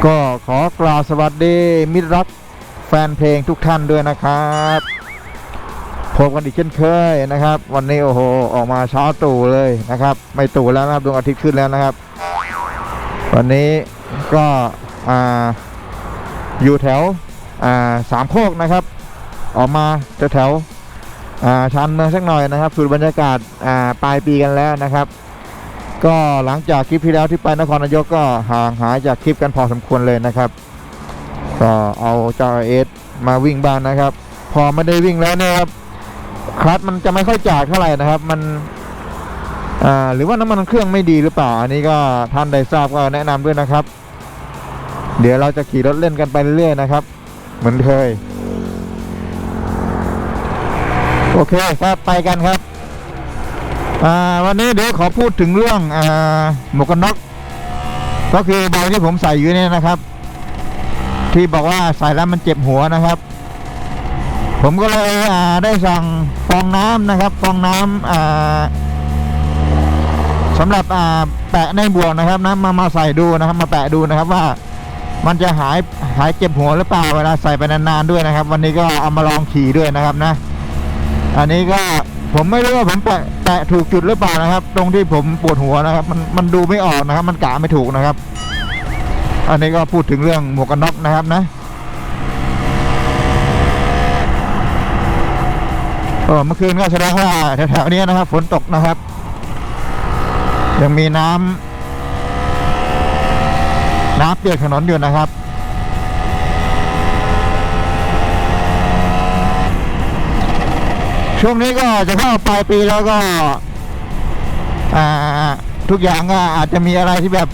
ก็ขอกล่าวสวัสดีมิตรรักแฟนเพลงทุกท่านด้วยนะครับพบกันอีกเช่นเคยนะครับวันนี้โอ้โหออกมาเช้าตู่เลยนะครับไม่ตู่แล้วนะครับดวงอาทิตย์ขึ้นแล้วนะครับวันนี้ก็อยู่แถวสามโคกนะครับออกมาแถวชานเมืองสักหน่อยนะครับสูดบรรยากาศปลายปีกันแล้วนะครับก็หลังจากคลิปที่แล้วที่ไปนครนายกก็ห่างหายจากคลิปกันพอสมควรเลยนะครับก็เอาเจ้าเอสมาวิ่งบ้างนะครับพอไม่ได้วิ่งแล้วเนี่ยครับคลัตช์มันจะไม่ค่อยจากเท่าไหร่นะครับมันหรือว่าน้ำมันเครื่องไม่ดีหรือเปล่าอันนี้ก็ท่านใดทราบก็แนะนำด้วยนะครับเดี๋ยวเราจะขี่รถเล่นกันไปเรื่อยๆนะครับเหมือนเคยโอเคครับไปกันครับวันนี้เดี๋ยวขอพูดถึงเรื่องหมวกกันน็อกก็คือใบที่ผมใส่อยู่เนี่ยนะครับที่บอกว่าใส่แล้วมันเจ็บหัวนะครับผมก็เลยได้สั่งฟองน้ำนะครับฟองน้ำสำหรับแปะในบ่วงนะครับนะมาใส่ดูนะครับมาแปะดูนะครับว่ามันจะหายเจ็บหัวหรือเปล่าเวลาใส่ไปนานๆด้วยนะครับวันนี้ก็เอามาลองขี่ด้วยนะครับนะอันนี้ก็ผมไม่รู้ว่าผมแตะถูกจุดหรือเปล่านะครับตรงที่ผมปวดหัวนะครับมันดูไม่ออกนะครับมันกะไม่ถูกนะครับอันนี้ก็พูดถึงเรื่องหมวกกันน็อกนะครับนะเมื่อคืนก็แสดงว่าแถวๆนี้นะครับฝนตกนะครับยังมีน้ำเปียกถนนอยู่นะครับช่วงนี้ก็จะเข้าปลายปีแล้วก็ทุกอย่างก็อาจจะมีอะไรที่แบบ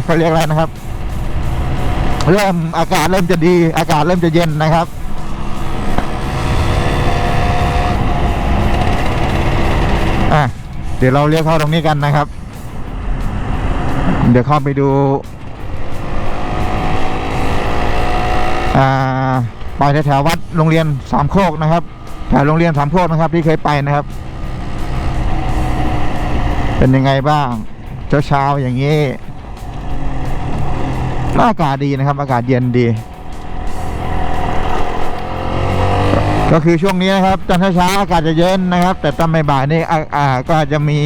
เขาเรียกอะไรนะครับอากาศเริ่มจะดีอากาศเริ่มจะเย็นนะครับเดี๋ยวเราเลี้ยวเข้าตรงนี้กันนะครับเดี๋ยวเข้าไปดูไปแถววัดโรงเรียนสามโคกนะครับแถวโรงเรียนสามโคกนะครับที่เคยไปนะครับเป็นยังไงบ้างเช้าอย่างนี้อากาศดีนะครับอากาศเย็นดีก็คือช่วงนี้นะครับตอนเช้าอากาศจะเย็นนะครับแต่ตอนบ่ายๆนี่ก็จะมี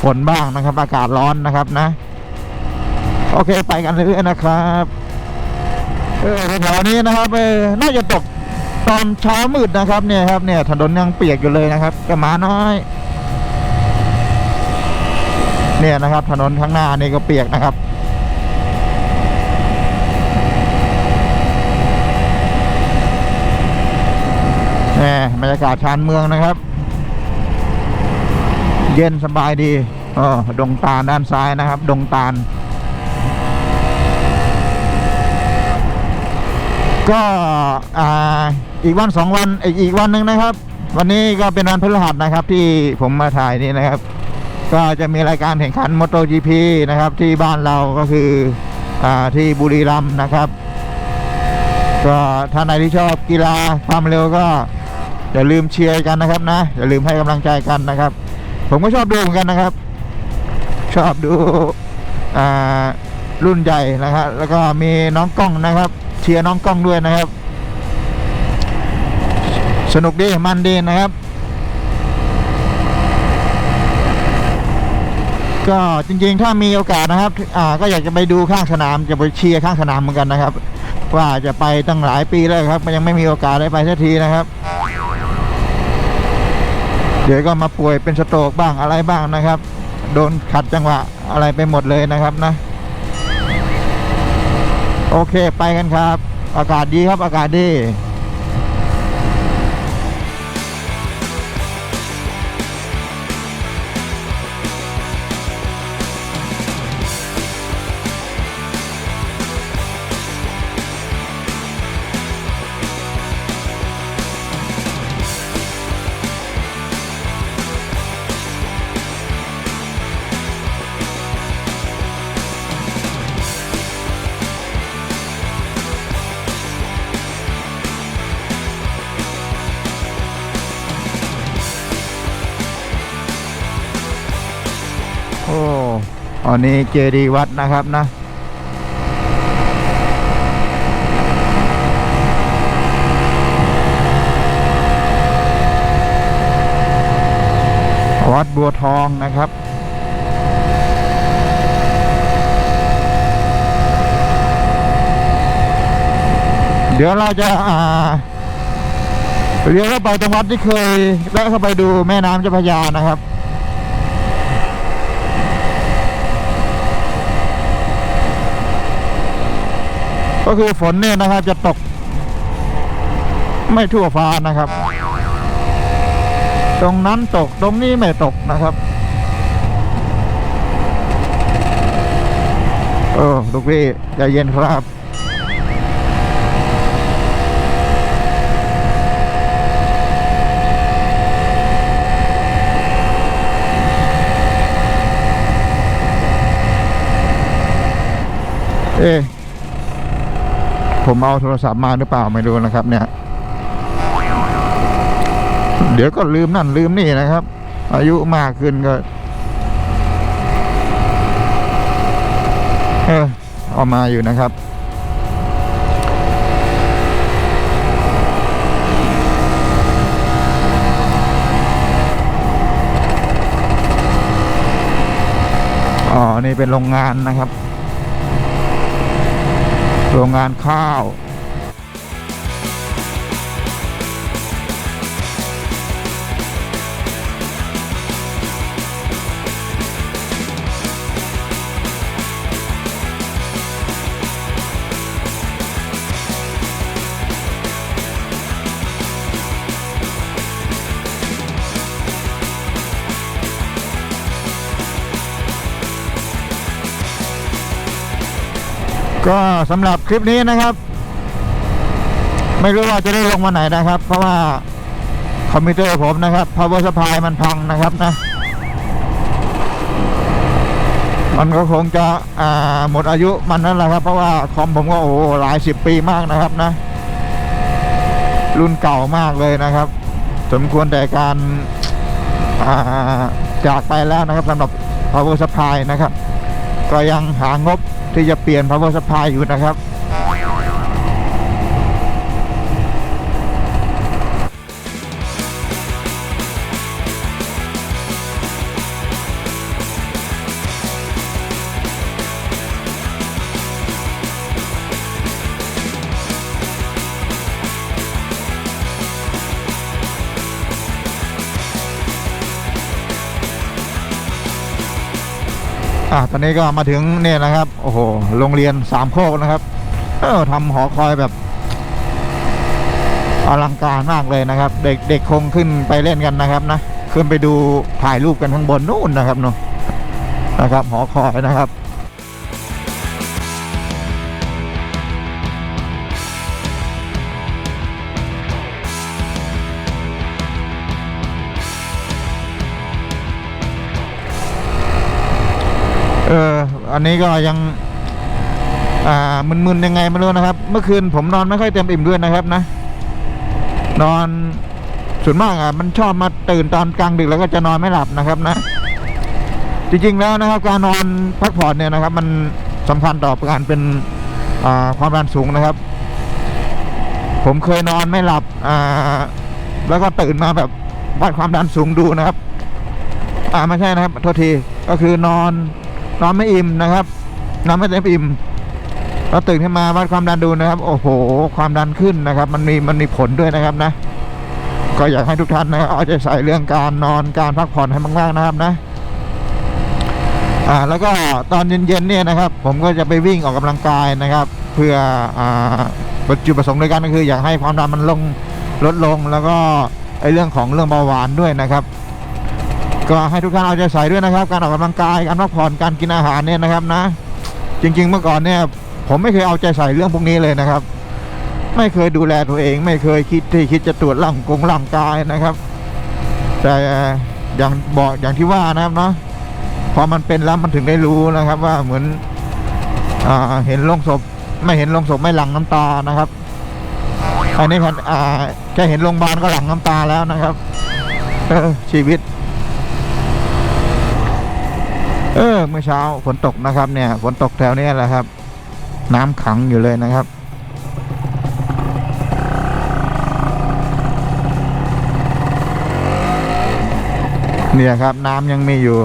ฝนบ้างนะครับอากาศร้อนนะครับนะโอเคไปกันเรื่อยๆนะครับแถวนี้นะครับน่าจะตกตอนเช้ามืดนะครับเนี่ยครับเนี่ยถนนยังเปียกอยู่เลยนะครับกระมาน้อยเนี่ยนะครับถนนข้างหน้านี่ก็เปียกนะครับบรรยากาศชานเมืองนะครับเย็นสบายดีดงตาลด้านซ้ายนะครับดงตาลก็อีกวัน2 วันอีกวันหนึ่งนะครับวันนี้ก็เป็นวันพฤหัสนะครับที่ผมมาถ่ายนี่นะครับก็จะมีรายการแข่งขัน MotoGP นะครับที่บ้านเราก็คือที่บุรีรัมย์นะครับก็ท่านใดที่ชอบกีฬาความเร็วก็อย่าลืมเชียร์กันนะครับนะอย่าลืมให้กำลังใจกันนะครับผมก็ชอบดูเหมือนกันนะครับชอบดูรุ่นใหญ่นะครับแล้วก็มีน้องกล้องนะครับเชียร์น้องกล้องด้วยนะครับสนุกดีมันดีนะครับก็จริงๆถ้ามีโอกาสนะครับก็อยากจะไปดูข้างสนามจะไปเชียร์ข้างสนามเหมือนกันนะครับว่าจะไปตั้งหลายปีแล้วครับมันยังไม่มีโอกาสได้ไปสักทีนะครับเดี๋ยวก็มาป่วยเป็นสโตรกบ้างอะไรบ้างนะครับโดนขัดจังหวะอะไรไปหมดเลยนะครับนะโอเคไปกันครับอากาศดีครับอากาศดีอันนี้เจดีย์วัดนะครับนะ วัดบัวทองนะครับเดี๋ยวเราจะเลี้ยวเข้าไปตรงวัดที่เคยแวะเข้าไปดูแม่น้ำเจ้าพระยานะครับก็คือฝนเนี่ยนะครับจะตกไม่ทั่วฟ้านะครับตรงนั้นตกตรงนี้ไม่ตกนะครับลูกพี่ใจเย็นครับผมเอาโทรศัพท์มาหรือเปล่าไม่รู้นะครับเนี่ยเดี๋ยวก็ลืมนั่นลืมนี่นะครับอายุมากขึ้นก็เอามาอยู่นะครับนี่เป็นโรงงานนะครับโรงงานข้าวก็สำหรับคลิปนี้นะครับไม่รู้ว่าจะได้ลงวันไหนนะครับเพราะว่าคอมพิวเตอร์ผมนะครับ power supply มันพังนะครับนะมันก็คงจะหมดอายุมันนั่นแหละครับเพราะว่าคอมผมก็หลาย10 ปีมากนะครับนะรุ่นเก่ามากเลยนะครับสมควรแต่การจากไปแล้วนะครับสำหรับ power supply นะครับก็ยังหางบที่จะเปลี่ยน power supply อยู่นะครับตอนนี้ก็มาถึงเนี่ยนะครับโอ้โหโรงเรียนสามโคกนะครับทำหอคอยแบบอลังการมากเลยนะครับเด็กคงขึ้นไปเล่นกันนะครับนะขึ้นไปดูถ่ายรูปกันข้างบนนู่นนะครับเนาะนะครับหอคอยนะครับอันนี้ก็ยังมึนๆยังไงไม่รู้นะครับเมื่อคืนผมนอนไม่ค่อยเต็มอิ่มด้วยนะครับนะนอนส่วนมากมันชอบมาตื่นตอนกลางดึกแล้วก็จะนอนไม่หลับนะครับนะจริงๆแล้วนะครับการนอนพักผ่อนเนี่ยนะครับมันสำคัญต่อการเป็นความดันสูงนะครับผมเคยนอนไม่หลับแล้วก็ตื่นมาแบบวัดความดันสูงดูนะครับไม่ใช่นะครับโทษทีก็คือนอนไม่อิ่มนะครับนอนไม่เต็มอิ่มแล้วตื่นขึ้นมาวัดความดันดูนะครับโอ้โหความดันขึ้นนะครับมันมีผลด้วยนะครับนะก็อยากให้ทุกท่านนะเอาใจใส่เรื่องการนอนการพักผ่อนให้มากๆนะครับนะแล้วก็ตอนเย็นๆเนี่ยนะครับผมก็จะไปวิ่งออกกำลังกายนะครับเพื่อจุดประสงค์ด้วยกันก็คืออยากให้ความดันมันลดลงแล้วก็เรื่องเบาหวานด้วยนะครับก็ให้ทุกท่านเอาใจใส่ด้วยนะครับการออกกำลังกายการพักผ่อนการกินอาหารเนี่ยนะครับนะจริงๆเมื่อก่อนเนี่ยผมไม่เคยเอาใจใส่เรื่องพวกนี้เลยนะครับไม่เคยดูแลตัวเองไม่เคยคิดจะตรวจร่างกายนะครับแต่อย่างที่ว่านะครับเนาะพอมันเป็นแล้วมันถึงได้รู้นะครับว่าเหมือนเห็นโลงศพไม่เห็นโลงศพไม่หลั่งน้ำตานะครับอันนี้แค่เห็นโรงพยาบาลก็หลั่งน้ำตาแล้วนะครับชีวิตเมื่อเช้าฝนตกนะครับเนี่ยฝนตกแถวนี้แหละครับน้ำขังอยู่เลยนะครับ เนี่ยครับน้ำยังมีอยู่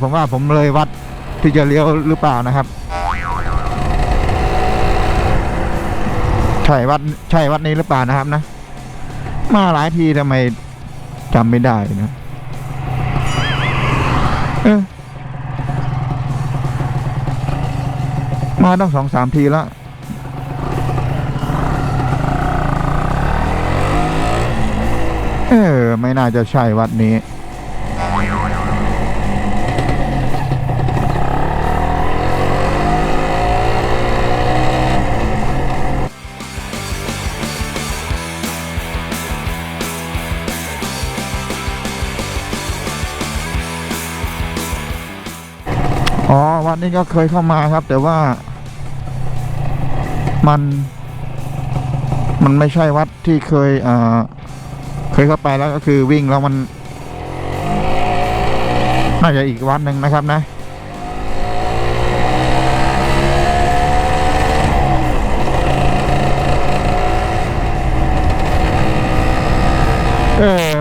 ผมว่าผมเลยวัดที่จะเลี้ยวหรือเปล่านะครับใช่วัดนี้หรือเปล่านะครับนะมาหลายทีทำไมจำไม่ได้นะมาต้อง2-3 ทีแล้วไม่น่าจะใช่วัดนี้วัดนี้ก็เคยเข้ามาครับ แต่ว่ามันไม่ใช่วัดที่เคยเข้าไปแล้วก็คือวิ่งแล้วมันน่าจะอีกวัดหนึ่งนะครับนะ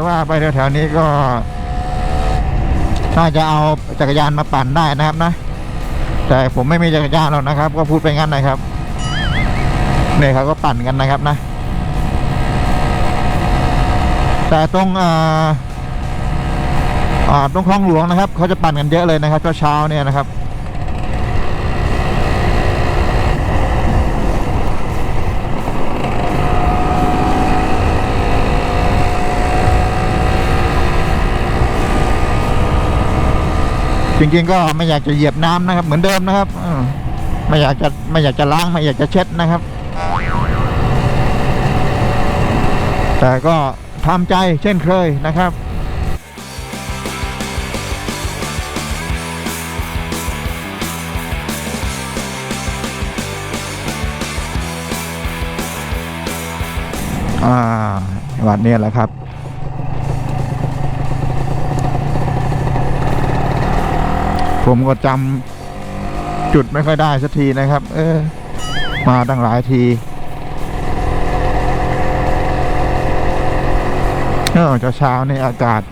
ว่าไปแถวๆนี้ก็น่าจะเอาจักรยานมาปั่นได้นะครับนะแต่ผมไม่มีจักรยานหรอกนะครับก็พูดไปงั้นนะครับเนี่ยเขาก็ปั่นกันนะครับนะแต่ตรงคลองหลวงนะครับเขาจะปั่นกันเยอะเลยนะครับเช้าเนี่ยนะครับจริงๆก็ไม่อยากจะเหยียบน้ำนะครับเหมือนเดิมนะครับไม่อยากจะล้างไม่อยากจะเช็ดนะครับแต่ก็ทำใจเช่นเคยนะครับวัดนี้แหละครับผมก็จำจุดไม่ค่อยได้สักทีนะครับมาตั้งหลายทีเช้านี่อากาศ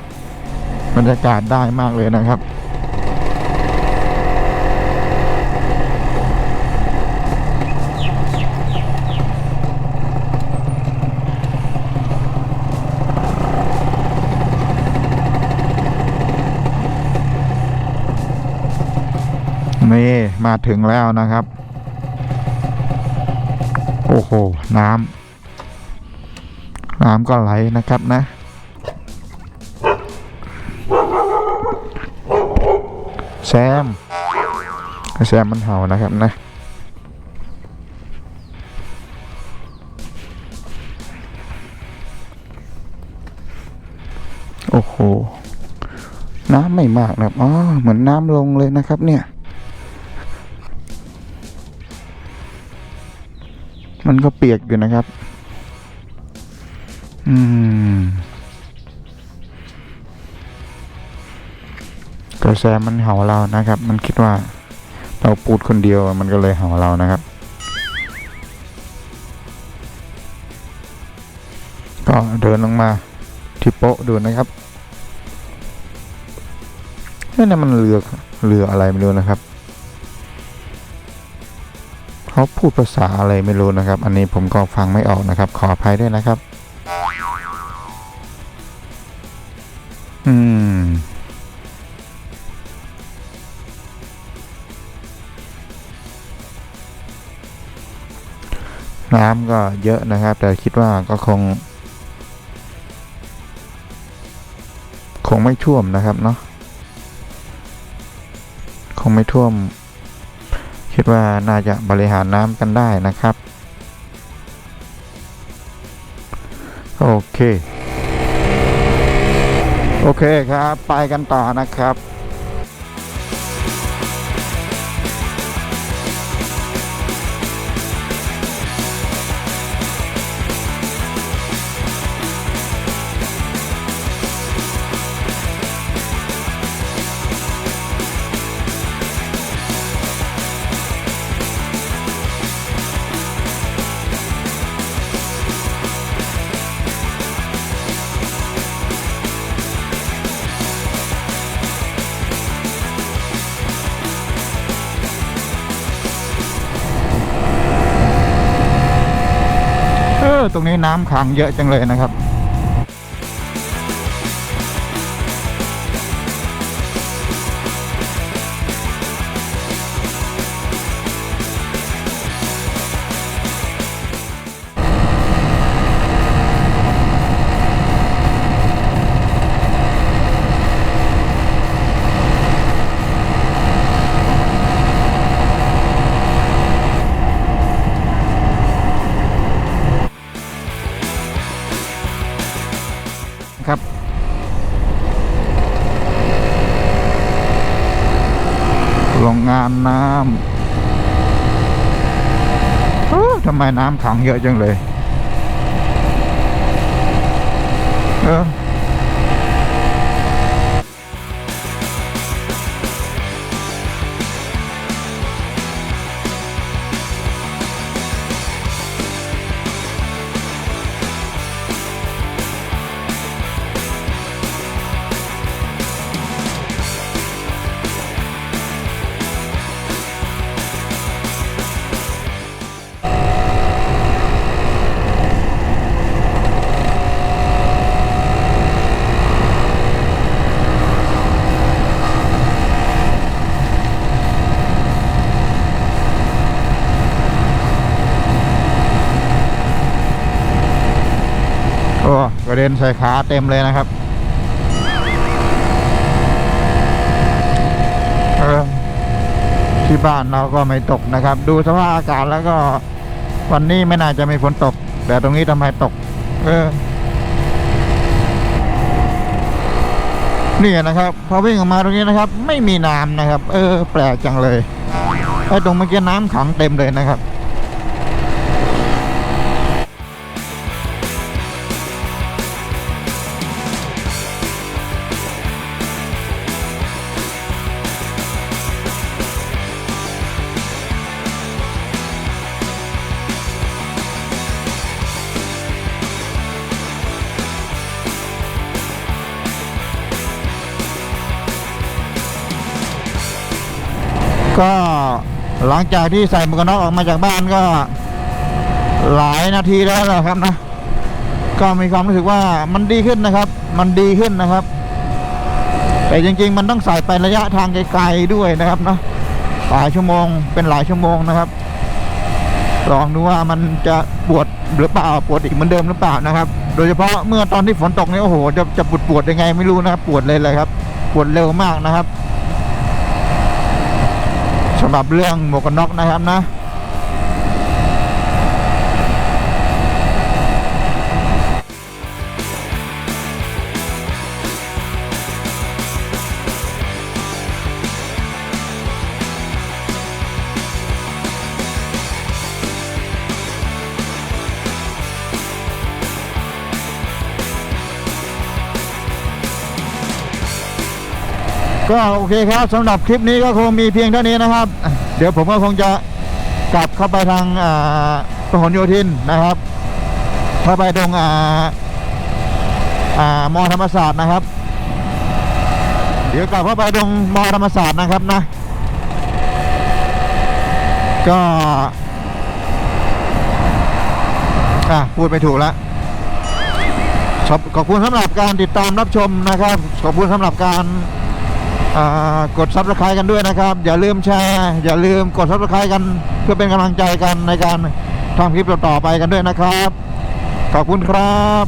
บรรยากาศได้มากเลยนะครับนี่มาถึงแล้วนะครับโอ้โหน้ำก็ไหลนะครับนะแซมมันเห่านะครับนะโอ้โหน้ำไม่มากนะครับเหมือนน้ำลงเลยนะครับเนี่ยมันก็เปียกอยู่นะครับก็แซมมันเห่าเรานะครับมันคิดว่าเราปูดคนเดียวมันก็เลยเห่าเรานะครับก็เดินลงมาที่โป๊ะดูนะครับนี่มันเรืออะไรไม่รู้นะครับเขาพูดภาษาอะไรไม่รู้นะครับอันนี้ผมก็ฟังไม่ออกนะครับขออภัยด้วยนะครับน้ำก็เยอะนะครับแต่คิดว่าก็คงไม่ท่วมนะครับเนาะคงไม่ท่วมคิดว่าน่าจะบริหารน้ำกันได้นะครับโอเคครับไปกันต่อนะครับ ตรงนี้น้ำขังเยอะจังเลยนะครับครับโรงงานน้ำทำไมน้ำขังเยอะจังเลยกระเด็นใส่ขาเต็มเลยนะครับที่บ้านเราก็ไม่ตกนะครับดูสภาพอากาศแล้วก็วันนี้ไม่น่าจะมีฝนตกแต่ตรงนี้ทำไมตกนี่นะครับพอวิ่งออกมาตรงนี้นะครับไม่มีน้ำนะครับแปลกจังเลยไอ้ตรงเมื่อกี้น้ำขังเต็มเลยนะครับก็หลังจากที่ใส่หมวกกันน็อกออกมาจากบ้านก็หลายนาทีแล้วนะครับนะก็มีความรู้สึกว่ามันดีขึ้นนะครับมันดีขึ้นนะครับแต่จริงๆมันต้องใส่ไประยะทางไกลๆด้วยนะครับนะหลายชั่วโมงเป็นหลายชั่วโมงนะครับลองดูว่ามันจะปวดหรือเปล่าปวดอีกเหมือนเดิมหรือเปล่านะครับโดยเฉพาะเมื่อตอนที่ฝนตกนี่โอ้โหจะปวดยังไงไม่รู้นะครับปวดเลยครับปวดเร็วมากนะครับสำหรับเรื่องหมวกกันน็อกนะครับนะก็โอเคครับสำหรับคลิปนี้ก็คงมีเพียงเท่านี้นะครับเดี๋ยวผมก็คงจะกลับเข้าไปทางพหลโยธินนะครับเข้าไปตรงมอธรรมศาสตร์นะครับเดี๋ยวกลับเข้าไปตรงมอธรรมศาสตร์นะครับนะก็พูดไปถูกแล้วขอบคุณสำหรับการติดตามรับชมนะครับขอบคุณสำหรับการกด Subscribe กันด้วยนะครับอย่าลืมแชร์อย่าลืมกด Subscribe กันเพื่อเป็นกำลังใจกันในการทำคลิปต่อๆไปกันด้วยนะครับขอบคุณครับ